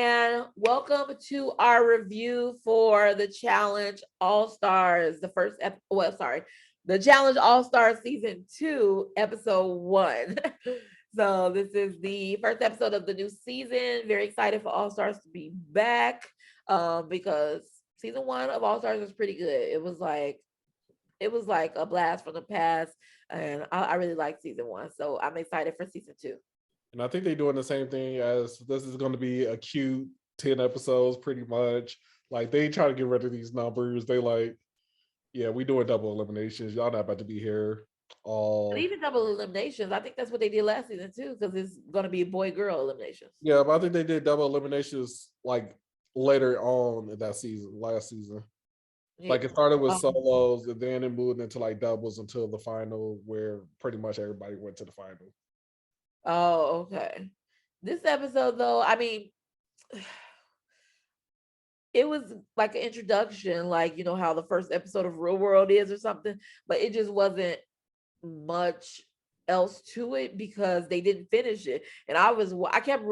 And welcome to our review for the Challenge All Stars, the Challenge All Stars Season 2, Episode 1. So, this is the first episode of the new season. Very excited for All Stars to be back because Season 1 of All Stars was pretty good. It was like a blast from the past, and I really like Season 1. So, I'm excited for Season 2. And I think they're doing the same thing as this is going to be a cute 10 episodes, pretty much. Like they try to get rid of these numbers. They like, yeah, we doing double eliminations. Y'all not about to be here And all. even double eliminations, I think that's what they did last season too, because it's going to be boy girl eliminations. Yeah, but I think they did double eliminations like later on in that season, last season. Yeah. Like it started with Um, solos and then it moved into like doubles until the final, where pretty much everybody went to the final. oh, okay. This episode, though, I mean, it was like an introduction, like how the first episode of Real World is or something, but it just wasn't much else to it because they didn't finish it. And I kept,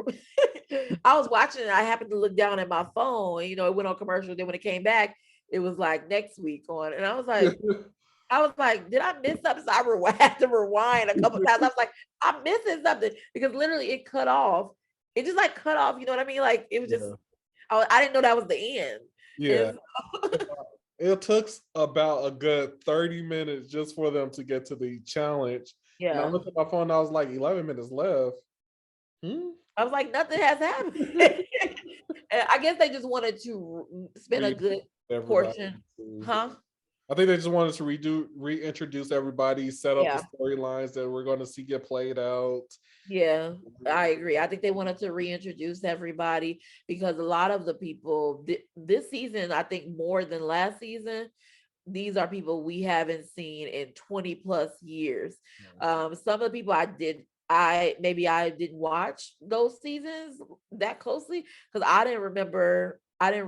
I was watching it. I happened to look down at my phone, and, it went on commercial. Then when it came back, it was like next week on, and I was like, did I miss something? So had to rewind a couple times. I was like, I'm missing something because literally it cut off. It just like cut off. You know what I mean? Like it was just, Yeah. I didn't know that was the end. Yeah. And It took about a good 30 minutes just for them to get to the challenge. And I yeah, looked at my phone and I was like, 11 minutes left. Hmm? I was like, nothing has happened. And I guess they just wanted to spend a Re- good Everybody. portion, huh? I think they just wanted to reintroduce everybody, set up the Yeah. storylines that we're going to see get played out. Yeah, I agree. I think they wanted to reintroduce everybody because a lot of the people this season, I think more than last season, these are people we haven't seen in 20 plus years. Some of the people I didn't watch those seasons that closely because I didn't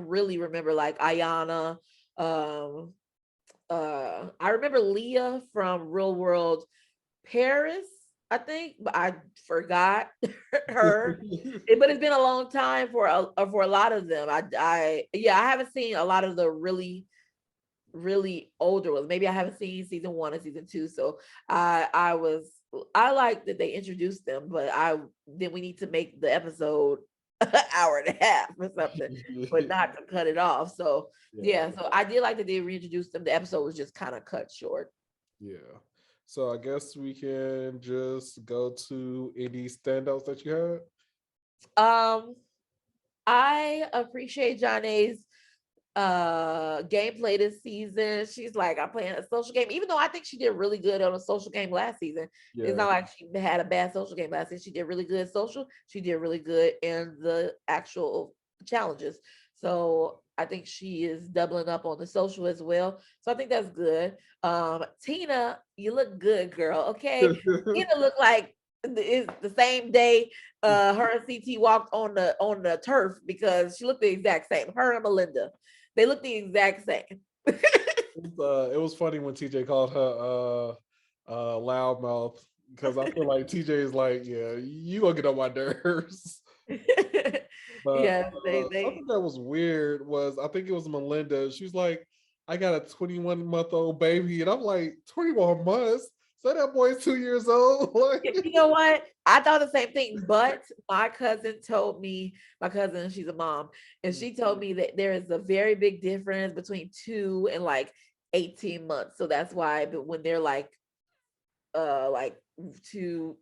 really remember like Ayanna. Um I remember Leah from Real World Paris, I think, but I forgot her. But it's been a long time for a lot of them. I haven't seen a lot of the really older ones. Maybe I haven't seen season 1 and season 2. So I like that they introduced them, but I then we need to make the episode an hour and a half or something, but not to cut it off. So Yeah. yeah, so I did like that they reintroduced them. The episode was just kind of cut short. Yeah. So I guess we can just go to any standouts that you had. Um, I appreciate Johnny's gameplay this season. She's like, I'm playing a social game, even though I think she did really good on a social game last season. It's Yeah. not like she had a bad social game last season. She did really good social. She did really good in the actual challenges. So I think she is doubling up on the social as well. So I think that's good. Tina, you look good, girl. Okay. Tina looked like it's the same day her and CT walked on the turf because she looked the exact same. Her and Melinda. They look the exact same. It was funny when TJ called her loudmouth, because I feel like TJ is like, yeah, you gonna get on my nerves. But Yes, they something that was weird was, I think it was Melinda. She was like, I got a 21-month-old baby, and I'm like, 21 months? So that boy's 2 years old. Like, you know what? I thought the same thing, but my cousin, she's a mom, and she told me that there is a very big difference between 2 and like 18 months. So that's why, but when they're like 1 to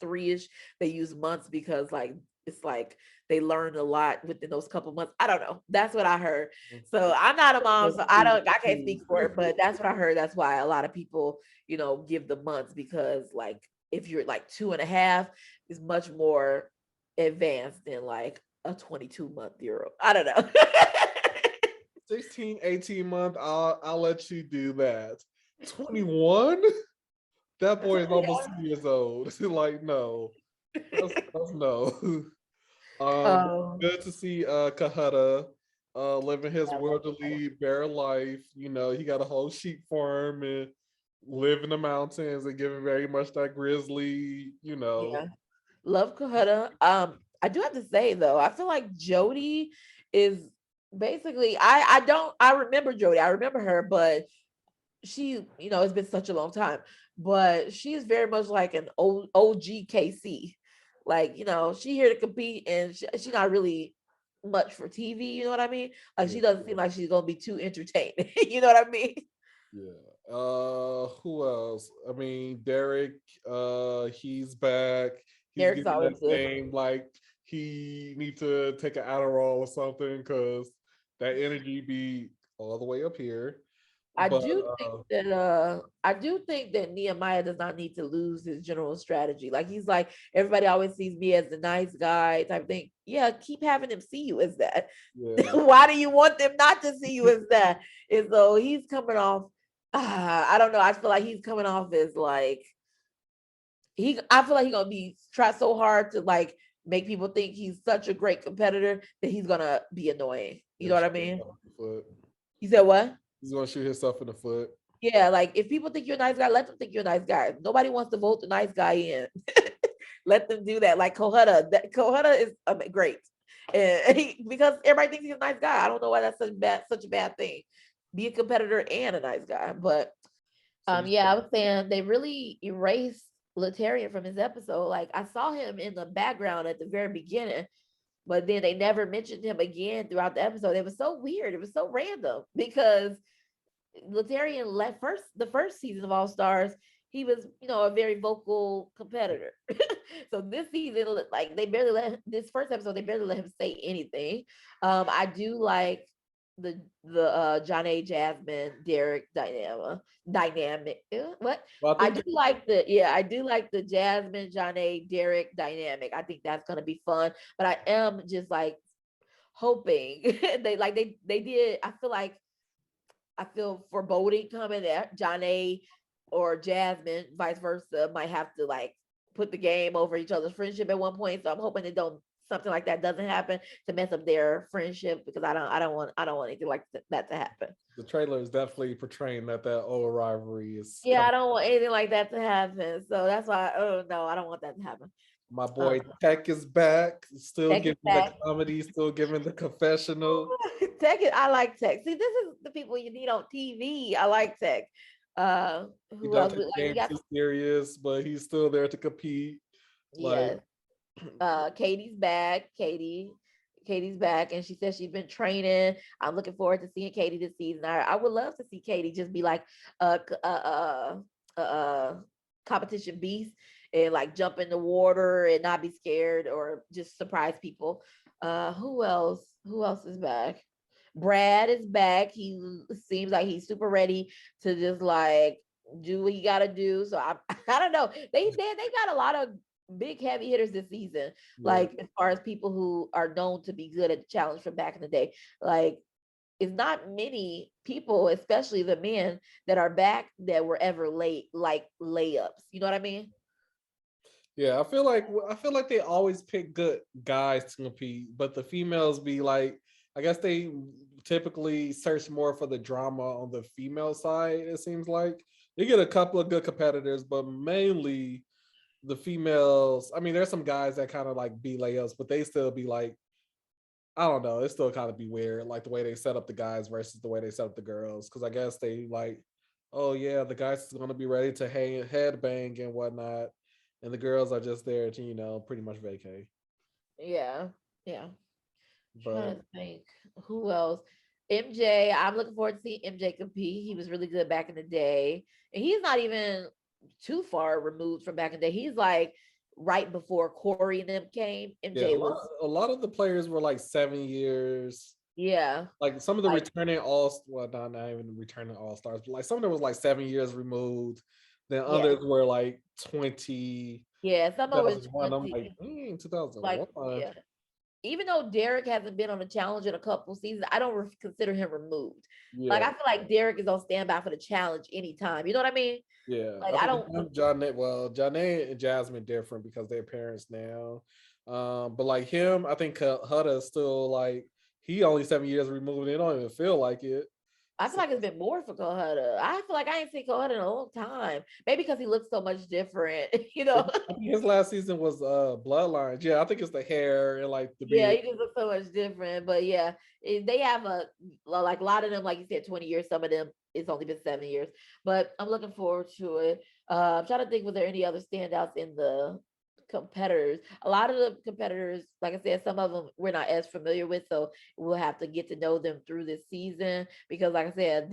3ish, they use months because like it's like they learned a lot within those couple months. I don't know, that's what I heard. So I'm not a mom, so I can't speak for it, but that's what I heard. That's why a lot of people give the months, because like if you're like 2.5 is much more advanced than like a 22-month euro. I don't know. 16, 18 month, I'll let you do that. 21? That boy is almost 2 years old. Like, no. That's no. um Good to see Kahada living his I love it. worldly bare life. He got a whole sheep farm and live in the mountains and giving very much that grizzly. Yeah, love Kahuna. I do have to say though, I feel like Jody is basically I remember Jody. I remember her, but she, it's been such a long time. But she is very much like an OG KC. Like, she here to compete and she's not really much for TV, you know what I mean? Like Yeah. she doesn't seem like she's gonna be too entertaining. You know what I mean? Yeah. Who else? I mean, Derek, he's back. He's Derek's getting always that good. name like he need to take an Adderall or something because that energy be all the way up here. But I do think that Nehemiah does not need to lose his general strategy. Like he's like, everybody always sees me as the nice guy type thing. Yeah, keep having them see you as that. yeah, Why do you want them not to see you as that? And so he's coming off. I don't know. I feel like he's coming off as like I feel like he's gonna be try so hard to like make people think he's such a great competitor that he's gonna be annoying. You know and what I shoot mean? himself in the foot. You said what? He's gonna shoot himself in the foot. Yeah, like if people think you're a nice guy, let them think you're a nice guy. Nobody wants to vote the nice guy in. Let them do that. Like Kohutta, Kohutta is great, and because everybody thinks he's a nice guy. I don't know why that's such a bad thing. Be a competitor and a nice guy, but So you yeah, I was saying they really erased Letarian from his episode. Like I saw him in the background at the very beginning, but then they never mentioned him again throughout the episode. It was so weird. It was so random because Letarian left the first season of All Stars. He was, a very vocal competitor. So this season, like they barely let this first episode, they barely let him say anything. I do like the John A. Jasmine Derek dynamic. What well, I I think do like the Jasmine John A. Derek dynamic. I think that's gonna be fun. But I am just like hoping they did. I feel foreboding coming that John A. or Jasmine, vice versa, might have to like put the game over each other's friendship at one point. So I'm hoping they don't something like that doesn't happen to mess up their friendship because I don't want anything like that to happen. the trailer is definitely portraying that old rivalry is Yeah, I coming. don't want anything like that to happen. So that's why. Oh no, I don't want that to happen. My Um, boy Tech is back, still Tech is giving the back. comedy, still giving the confessional. Tech, I like Tech. See, this is the people you need on TV. I like Tech. He Who don't else? take the Like we game got, too serious, but he's still there to compete. Like, yes. Katie's back. Katie's back, and she says she's been training. I'm looking forward to seeing Katie this season. I would love to see Katie just be like a competition beast and like jump in the water and not be scared or just surprise people. Who else? Who else is back? Brad is back. He seems like he's super ready to just like do what he got to do. So I don't know. They got a lot of big heavy hitters this season. yeah, Like as far as people who are known to be good at the challenge from back in the day. Like it's not many people, especially the men, that are back that were ever late like layups. You know what I mean? yeah. I feel like they always pick good guys to compete, but the females be like, I guess they typically search more for the drama on the female side. It seems like they get a couple of good competitors, but mainly the females. I mean, there's some guys that kind of like be layups, but they still be like, I don't know. It still kind of be weird, like the way they set up the guys versus the way they set up the girls. Because I guess they like, oh yeah, the guys is gonna be ready to hang headbang and whatnot, and the girls are just there to pretty much vacay. Yeah. Yeah. But Trying to think who else. MJ, I'm looking forward to seeing MJ compete. He was really good back in the day. And he's not even too far removed from back in the day. He's like right before Corey and them came. yeah, MJ was, a lot of the players were like 7 years. yeah, Like some of the like, returning well, not even returning all stars, but like some of them was like 7 years removed. Then yeah, others were like 20, yeah. Some of it's 2001. I'm like, 20, like, 2001. yeah. Even though Derek hasn't been on a challenge in a couple seasons, I don't consider him removed. Like, Yeah, I feel like Derek is on standby for the challenge anytime. You know what I mean? yeah. Like, I I think don't, Janae and Jasmine different because they're parents now. But like him, I think Hutta is still like he only 7 years removed. It don't even feel like it. I feel like it's been more for Kohada. I feel like I ain't seen Kohada in a long time. Maybe because he looks so much different, you know. I think his last season was Bloodlines. Yeah, I think it's the hair and like the Yeah, beard. he just looks so much different. But yeah, they have a lot of them, like you said, 20 years. Some of them it's only been 7 years. But I'm looking forward to it. I'm trying to think, was there any other standouts in the competitors? A lot of the competitors, like I said, some of them we're not as familiar with, so we'll have to get to know them through this season. Because like I said,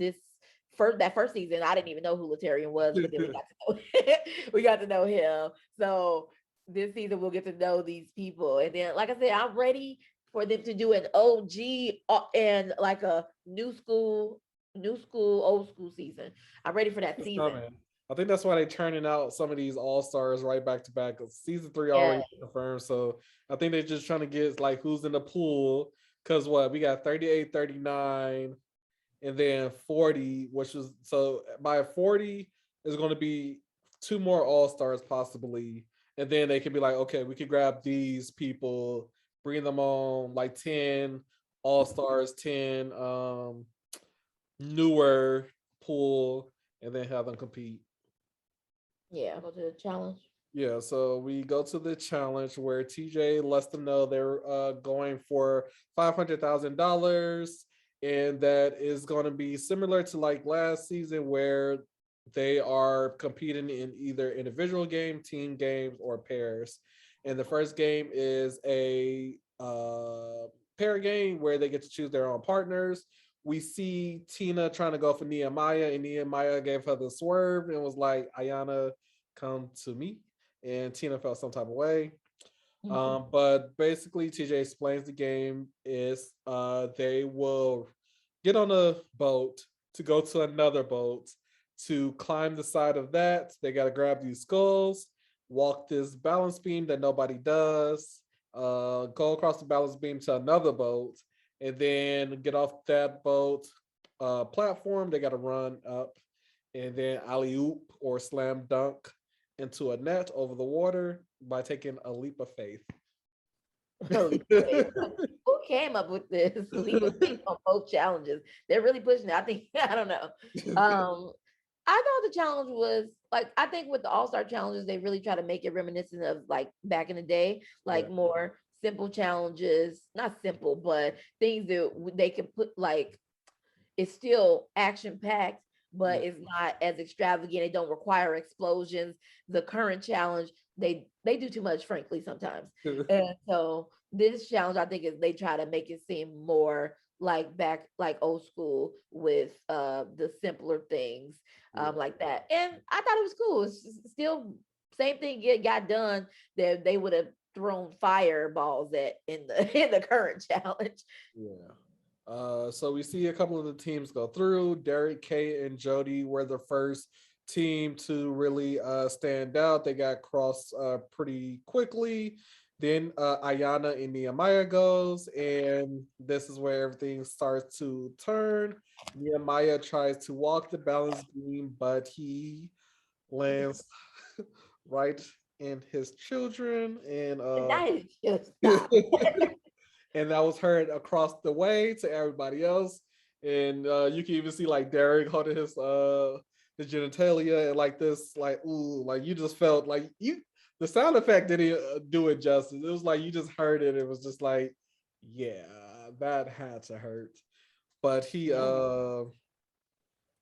that first season, I didn't even know who Latarian was, but then we got to know we got to know him. So this season we'll get to know these people, and then like I said, I'm ready for them to do an OG and like a new school, old school season. I'm ready for that It's season. coming. I think that's why they're turning out some of these all stars right back to back. Season three Yeah, already confirmed, so I think they're just trying to get like who's in the pool. Cause what we got 38, 39, and then 40, which was so by 40 is going to be two more all stars possibly, and then they can be like, okay, we can grab these people, bring them on like 10 all stars, 10 newer pool, and then have them compete. yeah. Go to the challenge. Yeah, so we go to the challenge where TJ lets them know they're going for $500,000, and that is going to be similar to like last season where they are competing in either individual game, team games, or pairs. And the first game is a pair game where they get to choose their own partners. We see Tina trying to go for Nehemiah, and Nehemiah gave her the swerve and was like, Ayanna, come to me, and Tina felt some type of way. But basically, TJ explains the game is they will get on a boat to go to another boat to climb the side of that. They got to grab these skulls, walk this balance beam that nobody does, go across the balance beam to another boat, and then get off that boat platform. They got to run up and then alley oop or slam dunk into a net over the water by taking a leap of faith. Leap of faith. Who came up with this leap of faith on both challenges? They're really pushing it. I think I don't know. I thought the challenge was like I think with the All Star challenges, they really try to make it reminiscent of like back in the day, Yeah. like more simple challenges, not simple, but things that they can put like it's still action packed, Yeah. but it's not as extravagant. It don't require explosions. The current challenge, they do too much, frankly, sometimes. And so this challenge, I think, is they try to make it seem more like back like old school with the simpler things Yeah. like that. And I thought it was cool. It's still same thing got done that they would have thrown fireballs at in the in the current challenge. Yeah. So we see a couple of the teams go through. Derek, Kay, and Jody were the first team to really stand out. They got crossed pretty quickly. Then Ayanna and Nehemiah goes, and this is where everything starts to turn. Nehemiah tries to walk the balance beam, but he lands right in his children, and That is just stop. and that was heard across the way to everybody else. And you can even see like Derek holding his genitalia and like this, like ooh, like you just felt like you the sound effect didn't do it justice. It was like you just heard it. It was just like, yeah, that had to hurt. But he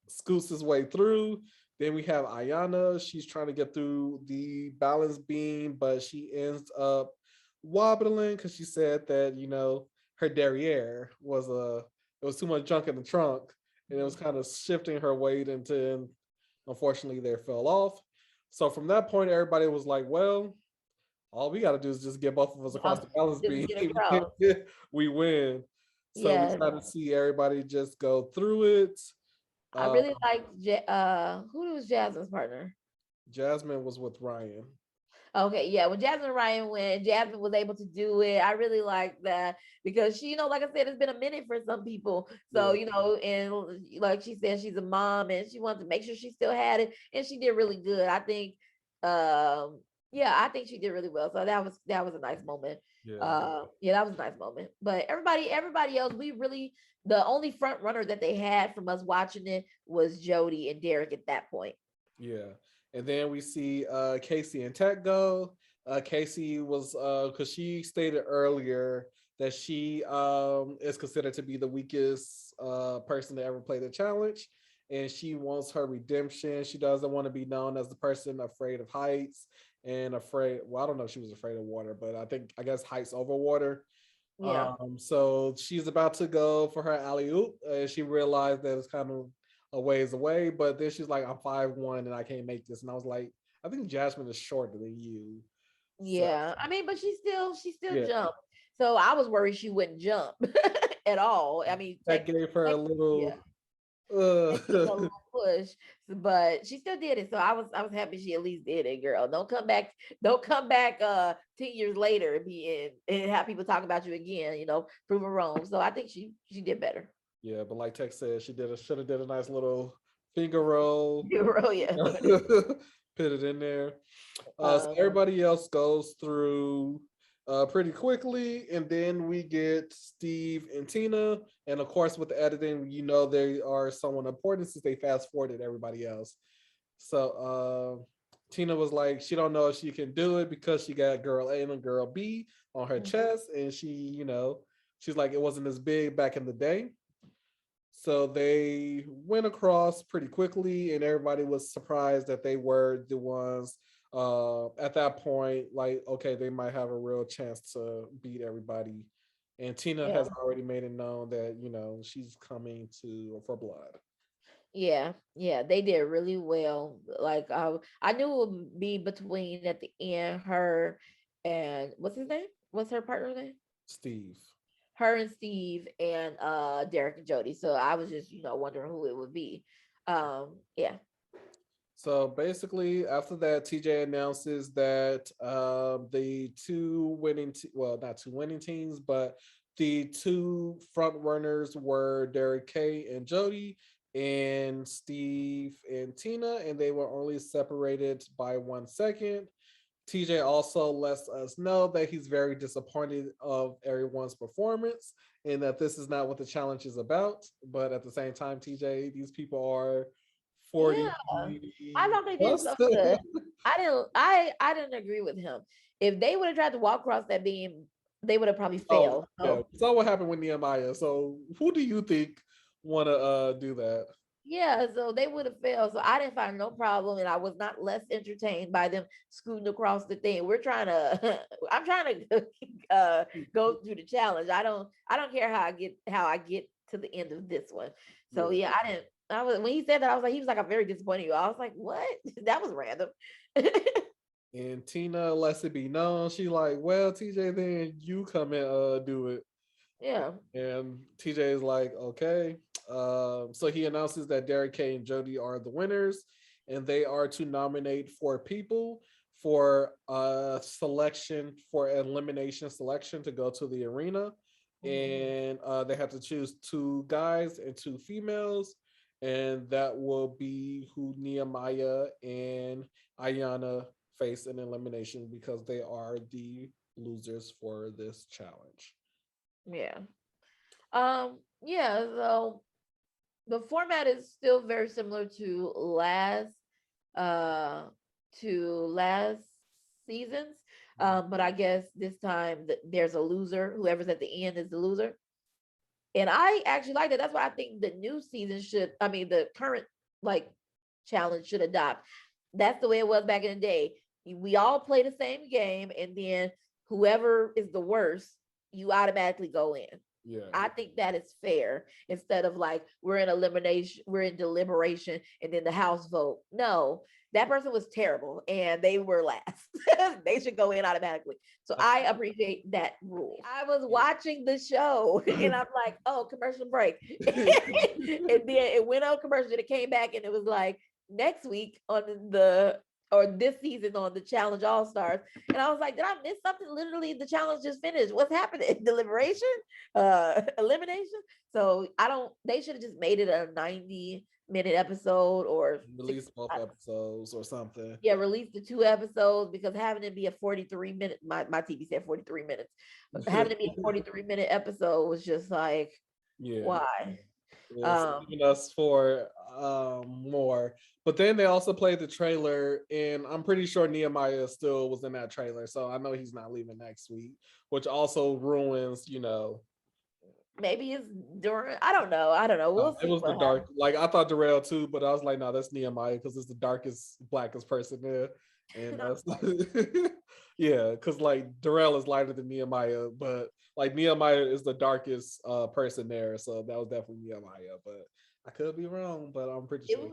scoots his way through. Then we have Ayanna. She's trying to get through the balance beam, but she ends up wobbling because she said that her derriere was it was too much junk in the trunk, and it was kind of shifting her weight into. Unfortunately, they fell off. So from that point, everybody was like, "Well, all we got to do is just get both of us across the balance Just beam. get across. We win." So we Yeah, try to see everybody just go through it. I Uh, really liked who was Jasmine's partner? Jasmine was with Ryan. Okay, yeah, when Jasmine and Ryan went, Jasmine was able to do it. I really like that because she, like I said, it's been a minute for some people. So, Yeah. and like she said, she's a mom and she wanted to make sure she still had it, and she did really good. I think, Yeah, I think she did really well. So that was a nice moment. Yeah. Yeah, that was a nice moment. But everybody else, we really the only front runner that they had from us watching it was Jody and Derek at that point. Yeah. And then we see Casey and Tech go. Casey was because she stated earlier that she is considered to be the weakest person to ever play the challenge. And she wants her redemption. She doesn't want to be known as the person afraid of heights and afraid. Well, I don't know if she was afraid of water, but I guess heights over water. Yeah. So she's about to go for her alley oop, and she realized that it's kind of a ways away. But then she's like, "I'm 5'1" and I can't make this." And I was like, "I think Jasmine is shorter than you." So Yeah. I mean, but she still yeah, jumped. So I was worried she wouldn't jump at all. I mean, that gave her a yeah. little. It gave her a little push, but she still did it. So I was happy she at least did it, girl. Don't come back 10 years later and be in and have people talk about you again, prove her wrong. So I think she did better. Yeah, but like Tech said, she should have did a nice little finger roll. Oh yeah. Put it in there. So Um, everybody else goes through pretty quickly, and then we get Steve and Tina. And of course, with the editing, they are someone important since they fast forwarded everybody else. So Tina was like, she don't know if she can do it because she got girl A and girl B on her chest, and she's like, it wasn't as big back in the day. So they went across pretty quickly, and everybody was surprised that they were the ones at that point. Like, okay, they might have a real chance to beat everybody. And Tina yeah. has already made it known that she's coming to for blood. Yeah, yeah, they did really well. Like I knew it would be between at the end her and what's his name? What's her partner's name? Steve. Her and Steve and Derek and Jody. So I was just wondering who it would be. Yeah. So basically, after that, TJ announces that the two well, not two winning teams, but the two front runners were Derek K and Jody, and Steve and Tina, and they were only separated by 1 second. TJ also lets us know that he's very disappointed of everyone's performance and that this is not what the challenge is about. But at the same time, TJ, these people are Yeah. 40 I thought they did plus. so good. I didn't agree with him. If they would have tried to walk across that beam, they would have probably Oh, failed. yeah. So So what happened with Nehemiah? So who do you think want to do that? yeah, so they would have failed. So I didn't find no problem, and I was not less entertained by them scooting across the thing. We're trying to, I'm trying to go through the challenge. I don't care how I get to the end of this one. So Yeah. yeah, I didn't. I was when he said that, I was like, he was like, I'm very disappointed. I was like, what? That was random. And Tina lets it be known. She like, well, TJ, then you come and do it. Yeah, And TJ is like, okay. So he announces that Derek K and Jody are the winners, and they are to nominate 4 people for selection for elimination selection to go to the arena. And they have to choose 2 guys and 2 females, and that will be who Nehemiah and Ayanna face in elimination because they are the losers for this challenge. yeah. Yeah. So the format is still very similar uh to last seasons. But I guess this time there's a loser. Whoever's at the end is the loser. And I actually like that. That's why I think the new season I mean, the current like challenge should adopt. That's the way it was back in the day. We all play the same game, and then whoever is the worst, you automatically go in. Yeah. I think that is fair instead of like we're in elimination, we're in deliberation, and then the house vote. No, that person was terrible and they were last. They should go in automatically. So I appreciate that rule. I was watching the show and I'm like, oh, commercial break. And then it went on commercial and it came back and it was like next week on this season on the Challenge All Stars. And I was like, did I miss something? Literally, the challenge just finished. What's happening? Deliberation? Elimination? So they should have just made it a minute episode or Release both episodes or something. yeah, release the 2 episodes because having it be a 43 minute, my TV said 43 minutes, but having it be a 43-minute episode was just like, Yeah. why? It's giving us for more. But then they also played the trailer, and I'm pretty sure Nehemiah still was in that trailer. So I know he's not leaving next week, which also ruins, Maybe it's during, I don't know. I don't know. We'll it see was the what dark. happens. Like I thought Darrell too, but I was like, no, that's Nehemiah because it's the darkest, blackest person there. And that's yeah, because like Darrell is lighter than Nehemiah, but like Nehemiah is the darkest person there. So that was definitely Nehemiah. But I could be wrong, but I'm pretty It sure. was,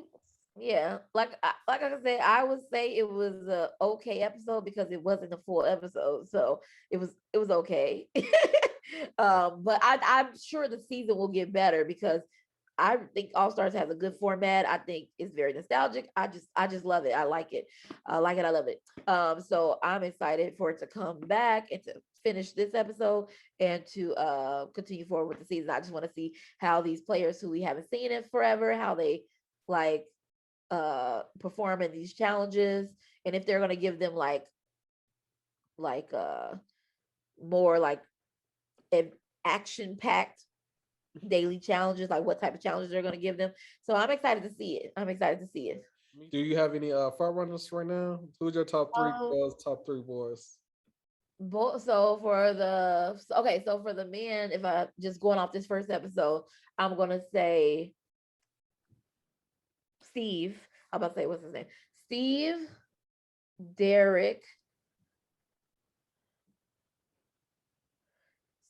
yeah, like I said, I would say it was a okay episode because it wasn't a full episode, so it was okay. But I'm sure the season will get better because I think All Stars has a good format. I think it's very nostalgic. I just love it. I like it. I like it. I love it. So I'm excited for it to come back and to finish this episode and to continue forward with the season. I just want to see how these players who we haven't seen in forever, how they like perform in these challenges, and if they're gonna give them like more like action packed daily challenges, like what type of challenges they're going to give them. So I'm excited to see it. I'm excited to see it. Do you have any front runners right now? Who's your top three Um, girls, top three boys? so for the okay, so for the men, if I just going off this first episode, I'm gonna say Steve. I'm about to say what's his name? Steve, Derek,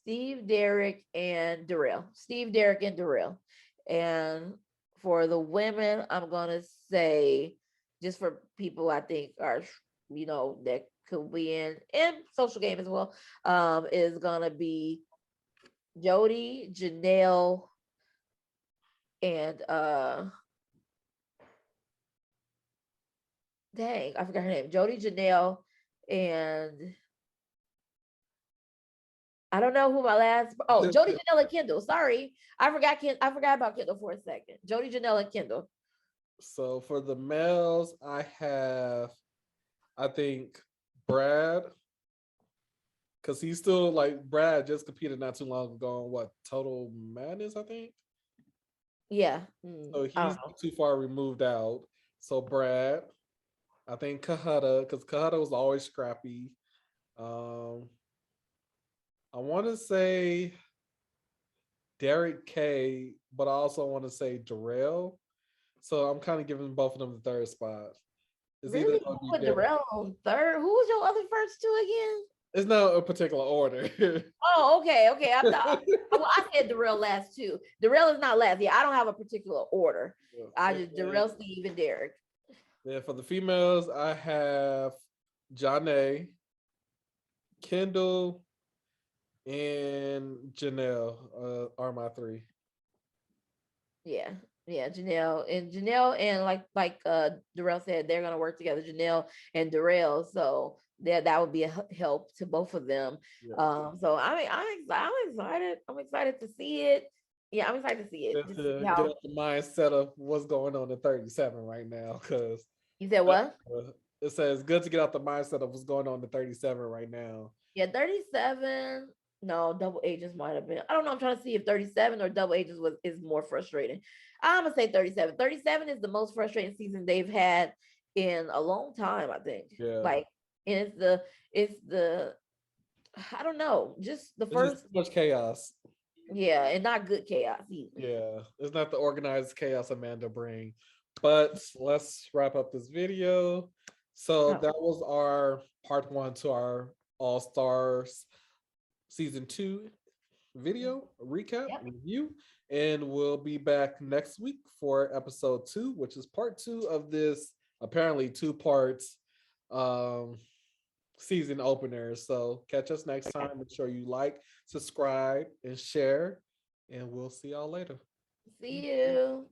Steve, Derek, and Darrell. Steve, Derek, and Darrell. And for the women, I'm gonna say just for people I think are that could be in social game as well, is gonna be Jody, Janelle, and dang, I forgot her name. Jody, Janelle, and I don't know who my last. Oh, Jody, Janelle, and Kendall. Sorry, I forgot about Kendall for a second. Jody, Janelle, and Kendall. So for the males, I think Brad, because he's still like Brad just competed not too long ago on what Total Madness, I think. Yeah, So I he's don't know. not too far removed out. So Brad, I think Kahada, because Kahada was always scrappy. Um, I want to say Derek K, but I also want to say Darrell. So I'm kind of giving both of them the third spot. It's either Really? going You to be put Derek. Darrell on third? Who was your other first two again? It's not a particular order. Oh, okay, okay. I thought. Well, I said Darrell last too. Darrell is not last. Yeah, I don't have a particular order. I just Darrell, Steve, and Derek. Yeah, for the females, I have Janae, Kendall, and Janelle are my three. Yeah, yeah. Janelle and like Darrell said, they're gonna work together. Janelle and Darrell. So that would be a help to both of them. Yeah. So I'm excited. I'm excited to see it. Yeah, I'm excited to see it. Just Just see to get how up the mindset of what's going on in 37 right now, because you said what? it says good to get out the mindset of what's going on in 37 right now. Yeah, 37. No, double agents might have been. I don't know. I'm trying to see if 37 or double agents is more frustrating. I'm gonna say 37. 37 is the most frustrating season they've had in a long time, I think. Yeah. Like, and it's the I don't know, just the It's just first, too much chaos. yeah, and not good chaos either. Yeah. It's not the organized chaos Amanda bring. But let's wrap up this video. So Oh, that was our part one to our All Stars season 2 video recap yep. review, and we'll be back next week for episode 2, which is part 2 of this apparently 2 parts um season opener. So catch us next time. Make sure you like, subscribe, and share, and we'll see y'all later. See you.